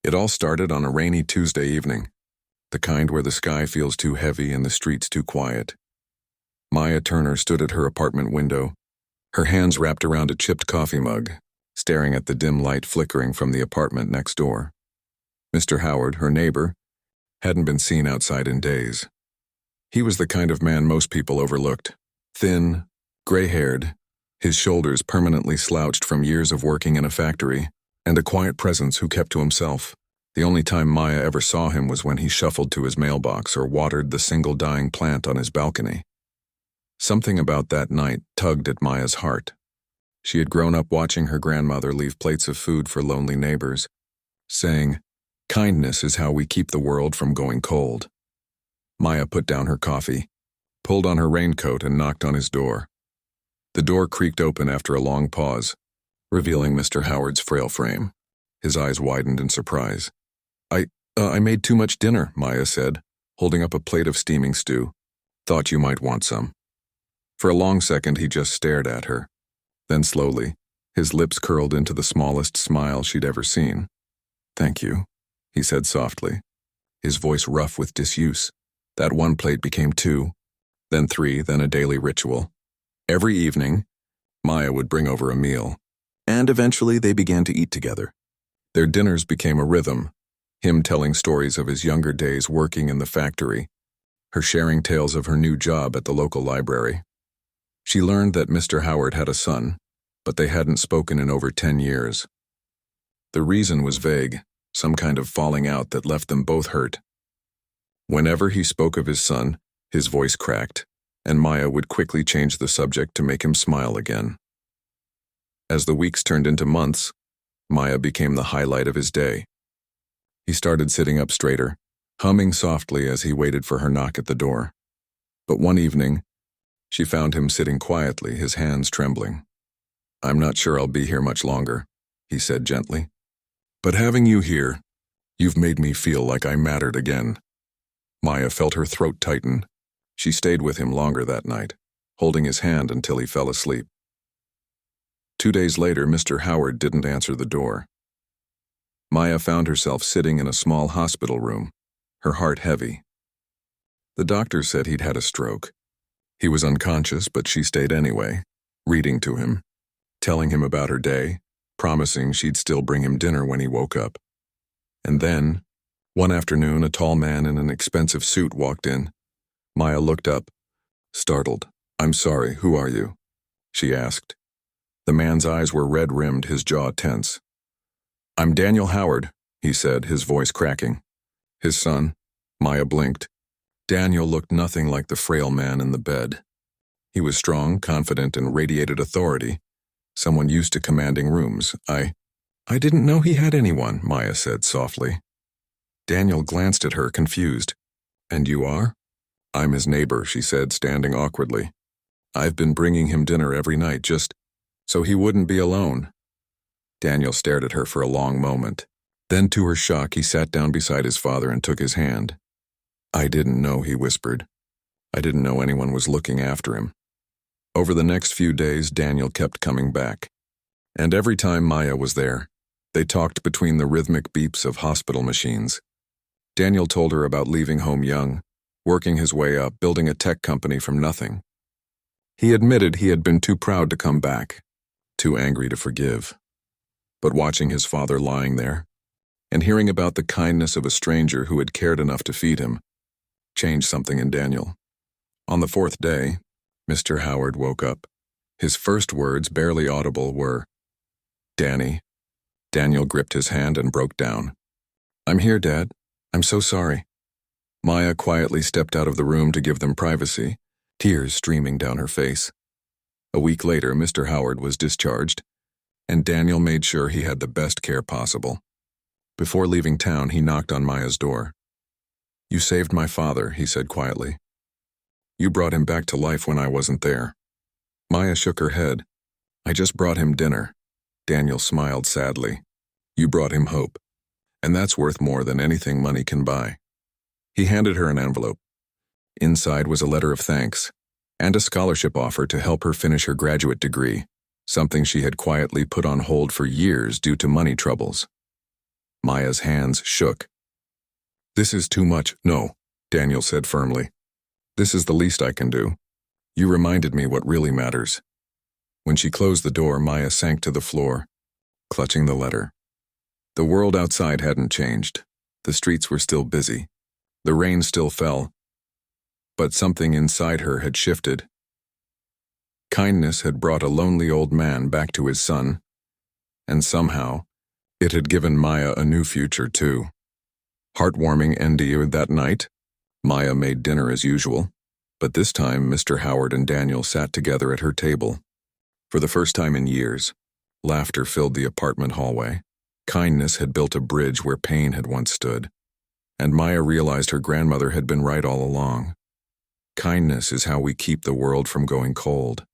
It all started on a rainy Tuesday evening, the kind where the sky feels too heavy and the streets too quiet. Maya Turner stood at her apartment window, her hands wrapped around a chipped coffee mug, staring at the dim light flickering from the apartment next door. Mr. Howard, her neighbor, hadn't been seen outside in days. He was the kind of man most people overlooked. Thin, gray-haired, his shoulders permanently slouched from years of working in a factory, and a quiet presence who kept to himself. The only time Maya ever saw him was when he shuffled to his mailbox or watered the single dying plant on his balcony. Something about that night tugged at Maya's heart. She had grown up watching her grandmother leave plates of food for lonely neighbors, saying, "Kindness is how we keep the world from going cold." Maya put down her coffee, pulled on her raincoat, and knocked on his door. The door creaked open after a long pause, revealing Mr. Howard's frail frame. His eyes widened in surprise. I made too much dinner," Maya said, holding up a plate of steaming stew. "Thought you might want some." For a long second he just stared at her. Then slowly, his lips curled into the smallest smile she'd ever seen. "Thank you," he said softly, his voice rough with disuse. That one plate became 2, then 3, then a daily ritual. Every evening, Maya would bring over a meal, and eventually they began to eat together. Their dinners became a rhythm, him telling stories of his younger days working in the factory, her sharing tales of her new job at the local library. She learned that Mr. Howard had a son, but they hadn't spoken in over 10 years. The reason was vague, some kind of falling out that left them both hurt. Whenever he spoke of his son, his voice cracked, and Maya would quickly change the subject to make him smile again. As the weeks turned into months, Maya became the highlight of his day. He started sitting up straighter, humming softly as he waited for her knock at the door. But one evening, she found him sitting quietly, his hands trembling. "I'm not sure I'll be here much longer," he said gently. "But having you here, you've made me feel like I mattered again." Maya felt her throat tighten. She stayed with him longer that night, holding his hand until he fell asleep. 2 days later, Mr. Howard didn't answer the door. Maya found herself sitting in a small hospital room, her heart heavy. The doctor said he'd had a stroke. He was unconscious, but she stayed anyway, reading to him, telling him about her day, promising she'd still bring him dinner when he woke up. And then, one afternoon, a tall man in an expensive suit walked in. Maya looked up, startled. "I'm sorry, who are you?" she asked. The man's eyes were red-rimmed, his jaw tense. "I'm Daniel Howard," he said, his voice cracking. "His son?" Maya blinked. Daniel looked nothing like the frail man in the bed. He was strong, confident, and radiated authority, someone used to commanding rooms. I didn't know he had anyone," Maya said softly. Daniel glanced at her, confused. "And you are?" "I'm his neighbor," she said, standing awkwardly. "I've been bringing him dinner every night, just so he wouldn't be alone." Daniel stared at her for a long moment. Then, to her shock, he sat down beside his father and took his hand. "I didn't know," he whispered. "I didn't know anyone was looking after him." Over the next few days, Daniel kept coming back. And every time Maya was there, they talked between the rhythmic beeps of hospital machines. Daniel told her about leaving home young, working his way up, building a tech company from nothing. He admitted he had been too proud to come back, too angry to forgive. But watching his father lying there, and hearing about the kindness of a stranger who had cared enough to feed him, changed something in Daniel. On the 4th day, Mr. Howard woke up. His first words, barely audible, were, "Danny." Daniel gripped his hand and broke down. "I'm here, Dad. I'm so sorry." Maya quietly stepped out of the room to give them privacy, tears streaming down her face. A week later, Mr. Howard was discharged, and Daniel made sure he had the best care possible. Before leaving town, he knocked on Maya's door. "You saved my father," he said quietly. "You brought him back to life when I wasn't there." Maya shook her head. "I just brought him dinner." Daniel smiled sadly. "You brought him hope, and that's worth more than anything money can buy." He handed her an envelope. Inside was a letter of thanks, and a scholarship offer to help her finish her graduate degree, something she had quietly put on hold for years due to money troubles. Maya's hands shook. "This is too much." "No," Daniel said firmly. "This is the least I can do. You reminded me what really matters." When she closed the door, Maya sank to the floor, clutching the letter. The world outside hadn't changed. The streets were still busy. The rain still fell. But something inside her had shifted. Kindness had brought a lonely old man back to his son, and somehow, it had given Maya a new future too. Heartwarming ended that night. Maya made dinner as usual, but this time Mr. Howard and Daniel sat together at her table. For the first time in years, laughter filled the apartment hallway. Kindness had built a bridge where pain had once stood, and Maya realized her grandmother had been right all along. Kindness is how we keep the world from going cold.